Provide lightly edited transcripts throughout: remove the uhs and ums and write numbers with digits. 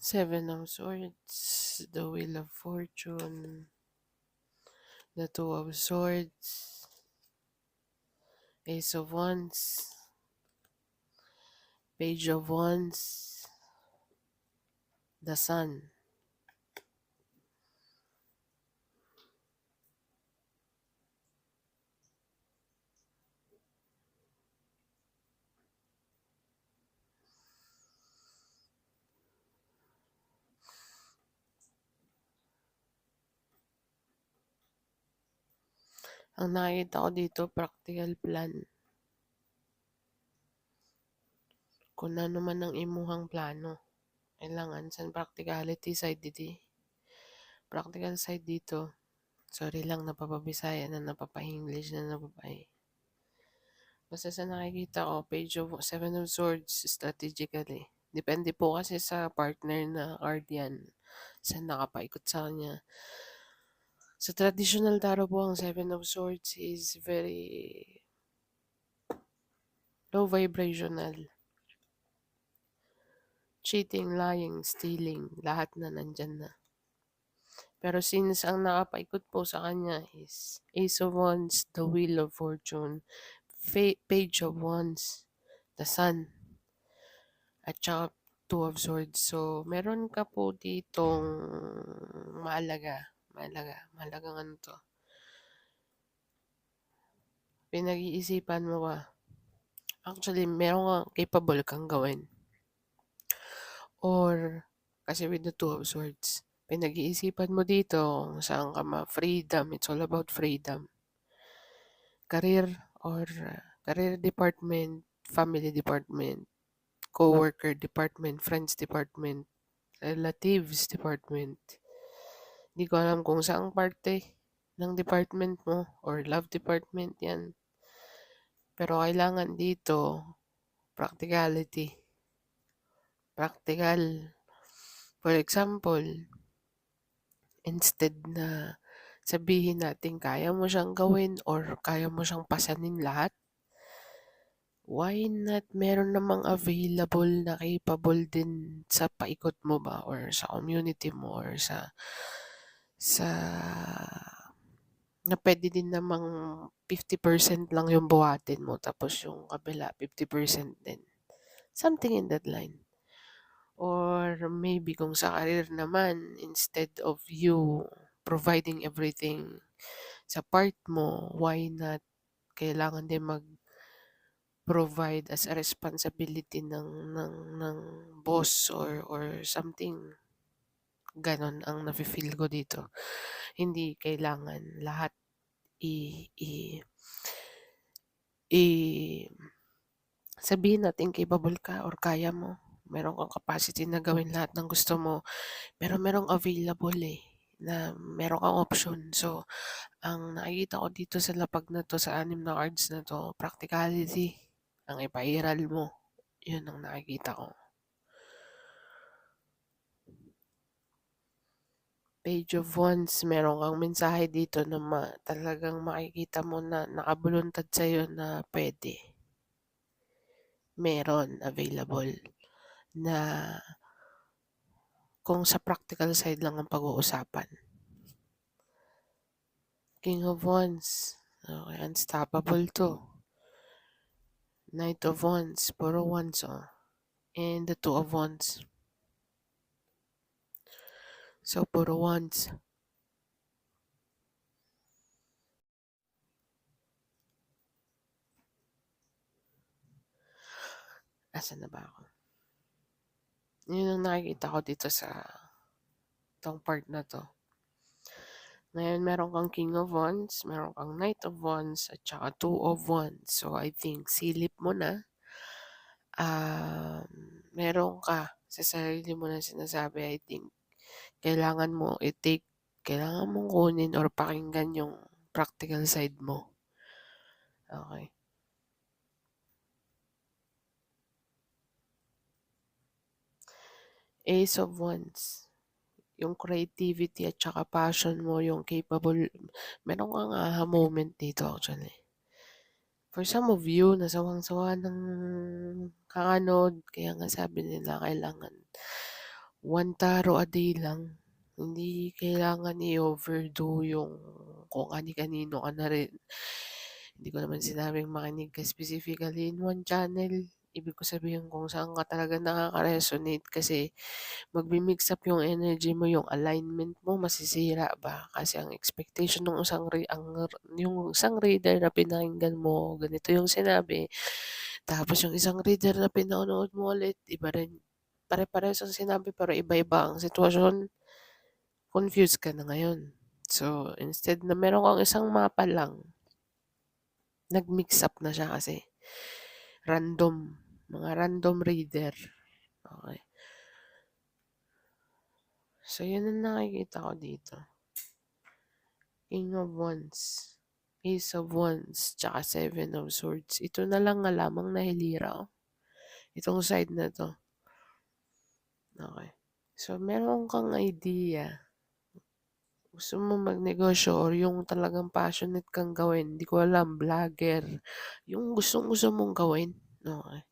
Seven of Swords, the Wheel of Fortune, the Two of Swords, Ace of Wands, Page of Wands, the Sun. Ang nakikita ko dito, practical plan. Kung ano man ang imuhang plano, kailangan sa practicality side dito. Practical side dito. Sorry lang, napapabisaya na napapa-English na napapay. Basta sa nakikita ko, Seven of Swords, strategically. Depende po kasi sa partner na card yan. Saan nakapaikot sa kanya. Sa traditional tarot po, ang Seven of Swords is very low vibrational. Cheating, lying, stealing, lahat na nandyan na. Pero since ang nakapaikot po sa kanya is Ace of Wands, the Wheel of Fortune, Page of Wands, the Sun, at saka Two of Swords. So, meron ka po ditong mahalagang ano to. Pinag-iisipan mo ba? Actually, meron kang capable kang gawin. Or, kasi with the Two of Swords, pinag-iisipan mo dito kung saan ka freedom. It's all about freedom. Career or career department, family department, co-worker department, friends department, relatives department. Hindi ko alam kung saang parte ng department mo or love department yan. Pero kailangan dito, practicality. Practical. For example, instead na sabihin natin kaya mo siyang gawin or kaya mo siyang pasanin lahat, why not meron namang available na capable din sa paikot mo ba or sa community mo or sa na pwede din namang 50% lang yung buhatin mo tapos yung kabila 50% din. Something in that line. Or maybe kung sa career naman, instead of you providing everything sa part mo, why not kailangan din mag-provide as a responsibility ng boss or something. Ganon ang nafe-feel ko dito. Hindi kailangan lahat sabihin natin capable ka or kaya mo. Meron kang capacity na gawin lahat ng gusto mo. Pero merong available na meron kang option. So, ang nakikita ko dito sa lapag na to, sa 6 na cards na to, practicality. Ang ipairal mo. Yun ang nakikita ko. Page of Wands, meron kang mensahe dito na talagang makikita mo na nakabuluntad sa'yo na pwede. Meron available na kung sa practical side lang ang pag-uusapan. King of Wands. Okay, unstoppable to. Knight of Wands. Puro Wands, oh. And the Two of Wands. So, puro Wands. Asan na ba ako? Yun ang nakikita ko dito sa itong part na to. Ngayon, meron kang King of Wands, meron kang Knight of Wands, at saka Two of Wands. So, I think, silip mo na. Meron ka sa sarili mo na sinasabi, I think, kailangan mong kunin or pakinggan yung practical side mo. Okay. Ace of Wands. Yung creativity at saka passion mo, yung capable, meron kang aha moment dito actually. For some of you, nasawang-sawa ng kakanood, kaya nga sabi nila kailangan 1 taro a day lang. Hindi kailangan i-overdo yung kung ani-kanino ka na rin. Hindi ko naman sinabing makinig ka specifically in one channel. Ibig ko sabihin kung saan ka talaga nakaka-resonate kasi magmi-mix up yung energy mo, yung alignment mo masisira ba kasi ang expectation ng yung isang reader na pinakinggan mo ganito yung sinabi, tapos yung isang reader na pinanood mo ulit iba rin. Pare-parehas ang sinabi pero iba-iba ang sitwasyon, confused ka na ngayon. So, instead na meron kang isang mapa lang, nag-mix up na siya kasi random, mga random reader. Okay. So, yun ang nakikita ko dito. King of Wands, Ace of Wands, tsaka Seven of Swords. Ito na lang nga lamang na hilira ko. Itong side na to. Okay. So, meron kang idea. Gusto mo magnegosyo or yung talagang passionate kang gawin. Hindi ko alam, vlogger. Yung gustong-gusto mong gawin. Okay.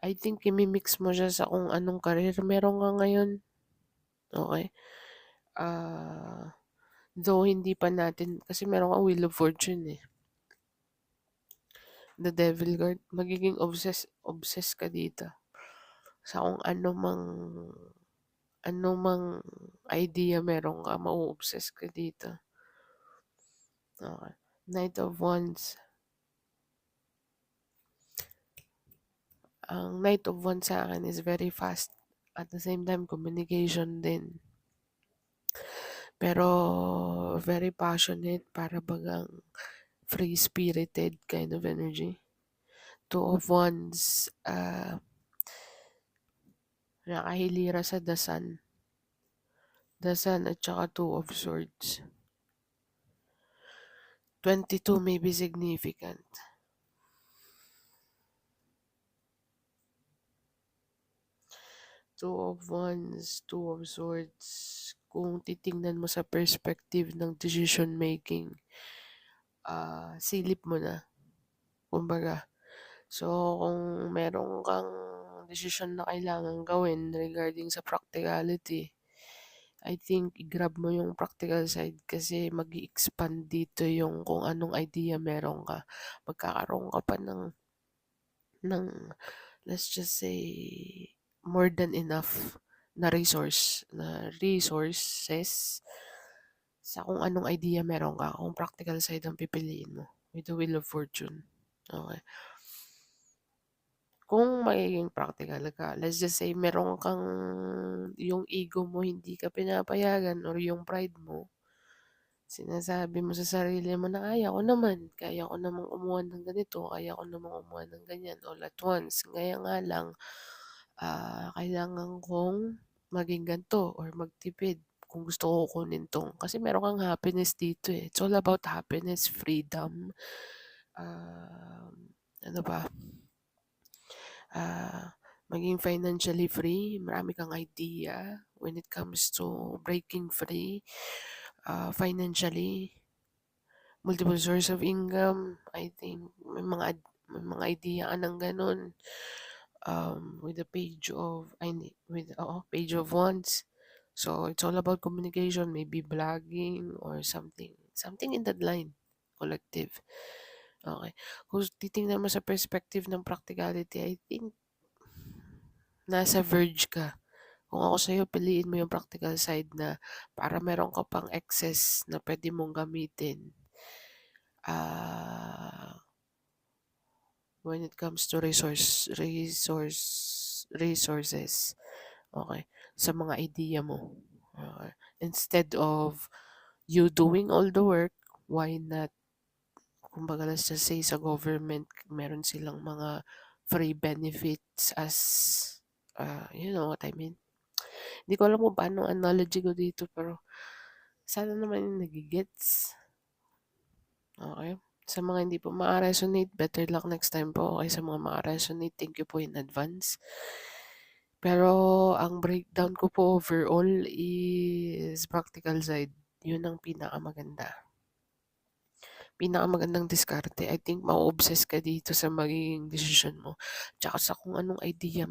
I think imimix mo siya sa kung anong career meron ka ngayon. Okay. Though hindi pa natin, kasi meron kang Wheel of Fortune eh. The Devil Card, magiging obsessed ka dito sa kung ano mang idea meron ka, mau-obsess ka dito. Okay. Knight of Wands. Ang Knight of Wands sa akin is very fast. At the same time, communication din. Pero, very passionate, para bagang free-spirited kind of energy. Two of Wands, nakahilira sa The Sun. The Sun at saka Two of Swords. 22 may be significant. Two of Wands, Two of Swords. Kung titingnan mo sa perspective ng decision making, silip mo na. Kumbaga. So, kung meron kang decision na kailangan gawin regarding sa practicality, I think i-grab mo yung practical side kasi mag expand dito yung kung anong idea meron ka. Magkakaroon ka pa ng let's just say more than enough na resources sa kung anong idea meron ka, kung practical side ang pipiliin mo with the Wheel of Fortune. Okay. Kung magiging practical ka, let's just say meron kang yung ego mo hindi ka pinapayagan or yung pride mo, sinasabi mo sa sarili mo na kaya ko namang umuha ng ganito, kaya ko namang umuha ng ganyan all at once. Kaya nga lang, kailangan kong maging ganito or magtipid kung gusto ko kunin tong. Kasi meron kang happiness dito eh. It's all about happiness, freedom, ano ba? Maging financially free, marami kang idea when it comes to breaking free financially, multiple source of income. I think may mga idea ka ng ganun, with the page of wands. So it's all about communication, maybe blogging or something in that line, collective. Okay. Kung titingnan mo sa perspective ng practicality, I think nasa verge ka. Kung ako sa'yo, piliin mo yung practical side na para meron ka pang excess na pwede mong gamitin. When it comes to resources. Okay. Sa mga idea mo. Okay. Instead of you doing all the work, why not? Kumbaga, let's just say sa government, meron silang mga free benefits as, you know what I mean? Hindi ko alam kung paano analogy ko dito pero sana naman yung nagigets. Okay? Sa mga hindi po maka-resonate, better luck next time po. Okay, sa mga maka-resonate, thank you po in advance. Pero ang breakdown ko po overall is practical side. Yun ang pinakamaganda. pinakamagandang diskarte, I think ma-o-obsess ka dito sa magiging desisyon mo, tsaka sa kung anong idea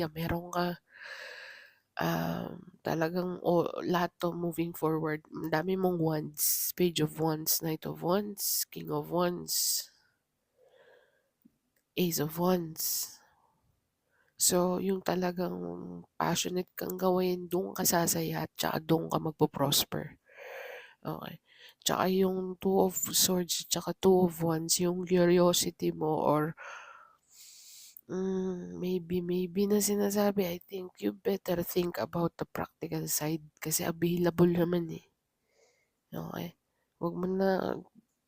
meron ka. Talagang lahat 'to moving forward, ang dami mong wands, page of wands, knight of wands, king of wands, ace of wands. So, yung talagang passionate kang gawin, dun ka sasaya at tsaka dun ka magpo-prosper, okey. Tsaka yung two of swords tsaka two of wands, yung curiosity mo or, maybe na sinasabi, I think you better think about the practical side kasi available naman, eh, okey. Wag mo na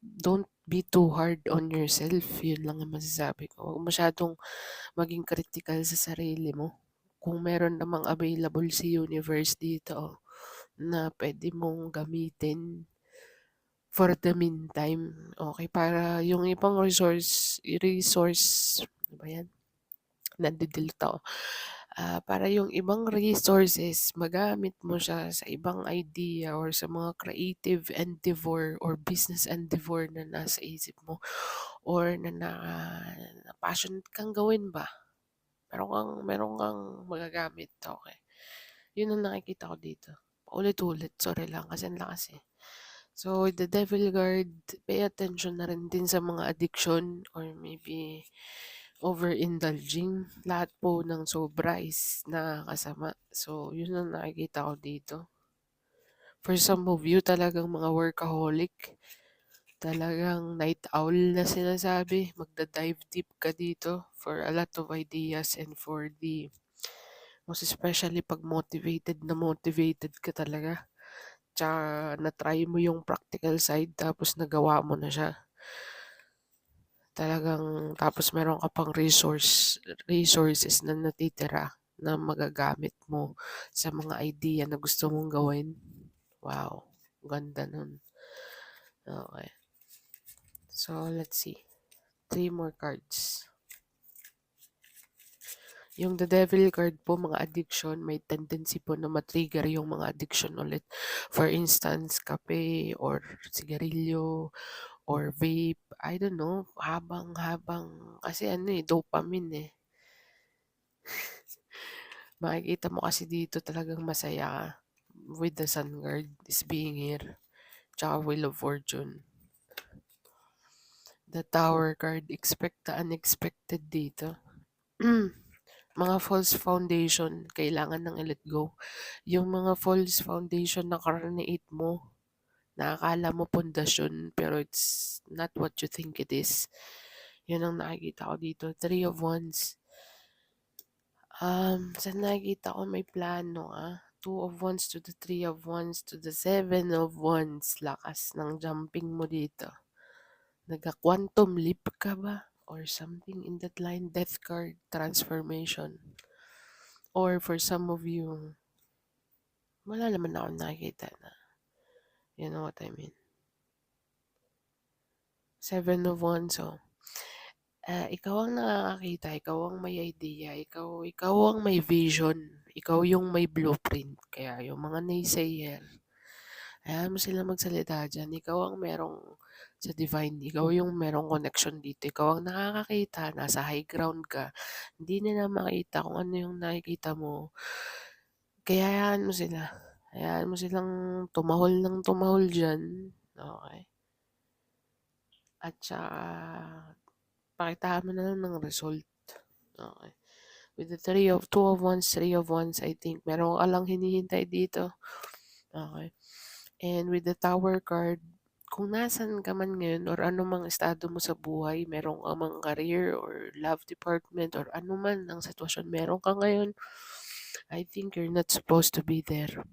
don't be too hard on yourself, yun lang ang masasabi ko. Wag masyadong maging kritikal sa sarili mo. Kung meron namang available si universe dito na puwede mong gamitin for the meantime, okey, para yung ibang resource ano ba 'yan, nade-delete ako. Para yung ibang resources magamit mo siya sa ibang idea or sa mga creative endeavor or business endeavor na nasa isip mo or na passionate kang gawin ba. Meron kang magagamit, okey. Yun ang nakikita ko dito. Paulit-ulit, sorry lang kasi ang lakas, eh. So, with the devil card, pay attention na rin din sa mga addiction or maybe overindulging. Lahat po ng sobra is nakakasama. So, yun ang nakikita ko dito. For some of you, talagang mga workaholic, talagang night owl na sinasabi, magda-dive deep ka dito for a lot of ideas and for the most especially 'pag motivated ka talaga. Tsaka na-try mo yung practical side tapos nagawa mo na siya. Talagang tapos meron ka pang resources na natitira na magagamit mo sa mga idea na gusto mong gawin. Wow, ganda nun. Okay. So, let's see. 3 more cards. Yung The Devil card po, mga addiction, may tendency po na ma-trigger yung mga addiction ulit. For instance, kape or sigarilyo or vape, I don't know, habang kasi ano, eh, dopamine, eh. Makikita mo kasi dito talagang masaya ka with the Sun card is being here, tsaka Wheel of Fortune. The Tower card, expect the unexpected dito. Mga false foundation, kailangan nang i-let go. Yung mga false foundation na create mo, na akala mo pundasyon pero it's not what you think it is. Yun ang nakikita ko dito. Three of Wands. Sa nakikita ko may plano, Two of Wands to the Three of Wands to the Seven of Wands. Lakas ng jumping mo dito. Nagka-quantum leap ka ba? Or something in that line. Death card, transformation. Or for some of you, wala naman ako nakikita na. You know what I mean? Seven of Wands, oh. Ikaw ang nakakakita, ikaw ang may idea, ikaw ang may vision, ikaw yung may blueprint. Kaya yung mga naysayer, hayaan mo sila magsalita diyan. Ikaw ang merong sa divine, ikaw yung merong connection dito. Ikaw ang nakakakita, nasa high ground ka. Hindi nila makita kung ano yung nakikita mo. Kaya hayaan mo sila. Hayaan mo silang tumahol ng tumahol diyan. Okay? At saka pakitaan mo na lang ng result. Okay. With the two of wands, three of wands, I think meron ka lang hinihintay dito. Okay. And with the tower card, kung nasan ka man ngayon or ano mang estado mo sa buhay, meron ka mang career or love department or ano man ang sitwasyon meron ka ngayon, I think you're not supposed to be there.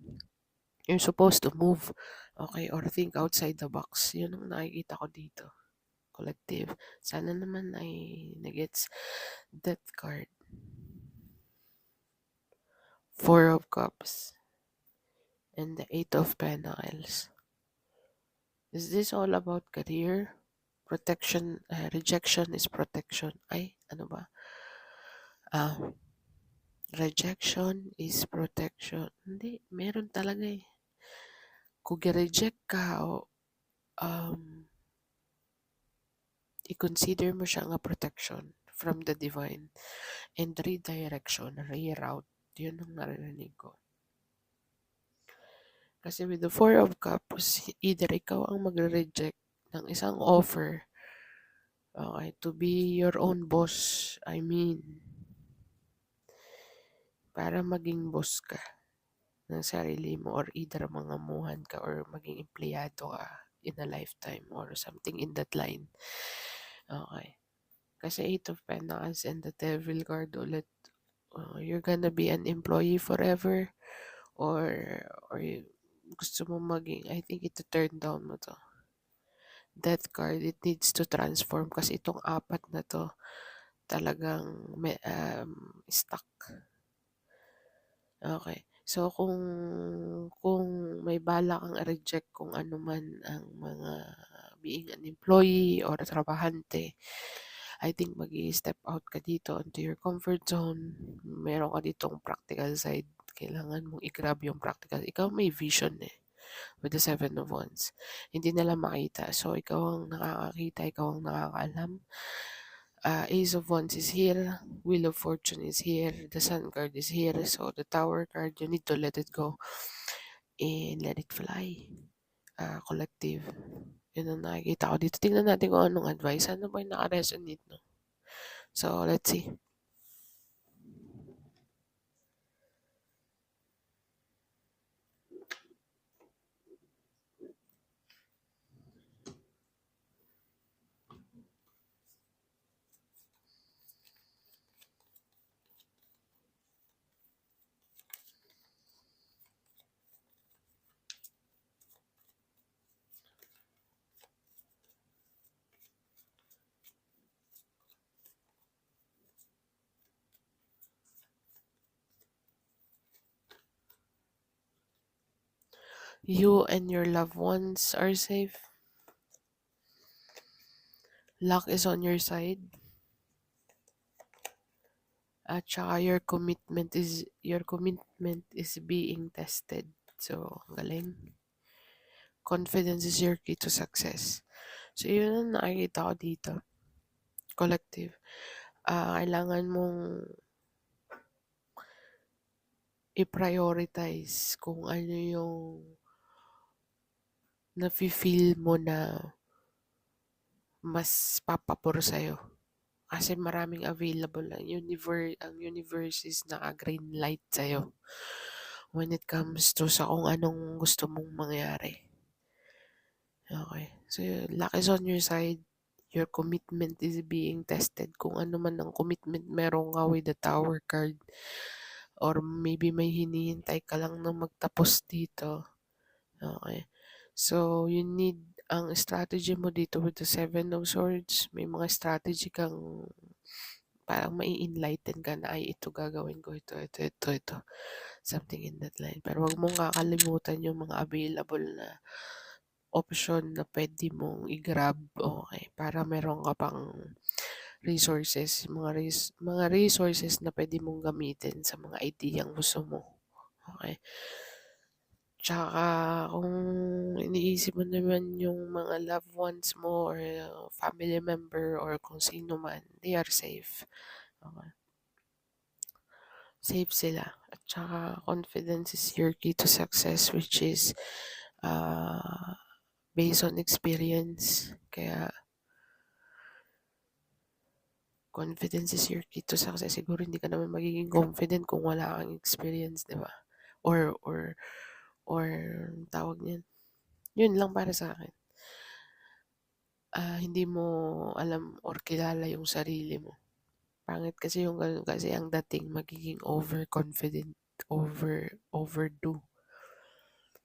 You're supposed to move, okay, or think outside the box. Yun ang nakikita ko dito. Collective. Sana naman ay nagets that card. Four of Cups and the Eight of Pentacles. Is this all about career? Protection, rejection is protection. Ay, ano ba? Rejection is protection. Hindi, meron talaga, eh. Kung i-reject ka i-consider mo siya nga protection from the divine and redirection, reroute. Yun ang narinig ko. Kasi with the Four of Cups, either ikaw ang magre-reject ng isang offer, okay, to be your own boss. I mean, para maging boss ka ng sarili mo or either mangamuhan ka or maging empleyado ka in a lifetime or something in that line. Okay. Kasi Eight of Pentacles and the Devil card ulit, you're gonna be an employee forever or gusto mo maging, I think ito turn down mo to. Death card, it needs to transform kasi itong apat na to talagang stuck. Okay. So, kung may bala kang reject kung ano man ang mga being an employee or trabahante, I think mag-i-step out ka dito into your comfort zone. Meron ka ditong practical side. Kailangan mong i-grab yung practical. Ikaw may vision with the Seven of Wands. Hindi nila makita. So, ikaw ang nakakakita, ikaw ang nakakaalam. Ace of Wands is here. Wheel of Fortune is here. The Sun card is here. So, the Tower card, you need to let it go and let it fly. Collective. Yun ang nakikita ko dito. Tingnan natin kung anong advice. Ano ba yung naka-resonate, no? So, let's see. You and your loved ones are safe. Luck is on your side. At saka your commitment is being tested. So, galing. Confidence is your key to success. So, yun ang nakikita ko dito. Collective. Kailangan mong i-prioritize kung ano yung nafe-feel mo na mas papabor sa'yo. Kasi maraming available. Ang universe is naka-green light sa'yo when it comes to sa kung anong gusto mong mangyari. Okay. So, luck is on your side. Your commitment is being tested. Kung ano man ang commitment meron ka with the Tower card or maybe may hinihintay ka lang na magtapos dito. Okay. So, you need ang strategy mo dito with the Seven of Swords. May mga strategy kang parang mai-enlighten ka na, ay, ito gagawin ko, ito. Something in that line. Pero wag mong kakalimutan yung mga available na option na pwede mong i-grab, okay, para meron ka pang resources, mga resources na pwede mong gamitin sa mga ideyang gusto mo. Okay. Tsaka kung iniisip mo naman yung mga loved ones mo or family member or kung sino man, they are safe. Okay. Safe sila. At saka confidence is your key to success, which is based on experience. Kaya confidence is your key to success. Siguro hindi ka naman magiging confident kung wala kang experience, di ba? Or tawag niyan. Yun lang para sa akin. Hindi mo alam or kilala yung sarili mo. Pangit kasi yung ganun, kasi ang dating magiging overconfident, overdo.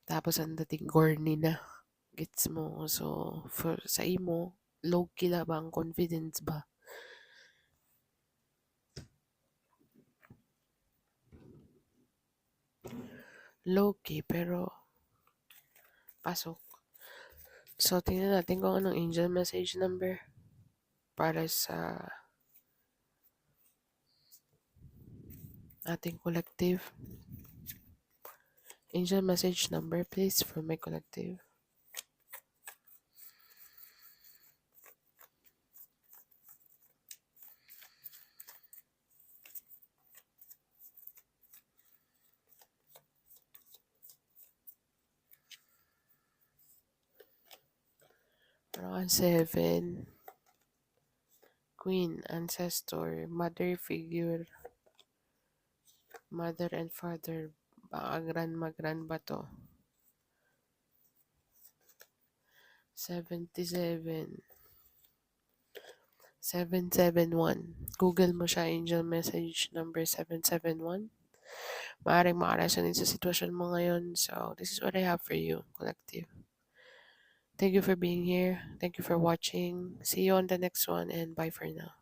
Tapos ang dating corny na. Gets mo? So, sa imo, low-key lang ba ang confidence ba? Low-key, pero pasok. So, tingnan natin kung anong angel message number para sa ating collective. Angel message number, please, for my collective. Baka 7. Queen, ancestor, mother figure, mother and father. Baka grandma to. 77. 771. Google mo siya, angel message number 771. Maaaring makaresonate sa sitwasyon mo ngayon. So, this is what I have for you, collective. Thank you for being here. Thank you for watching. See you on the next one and bye for now.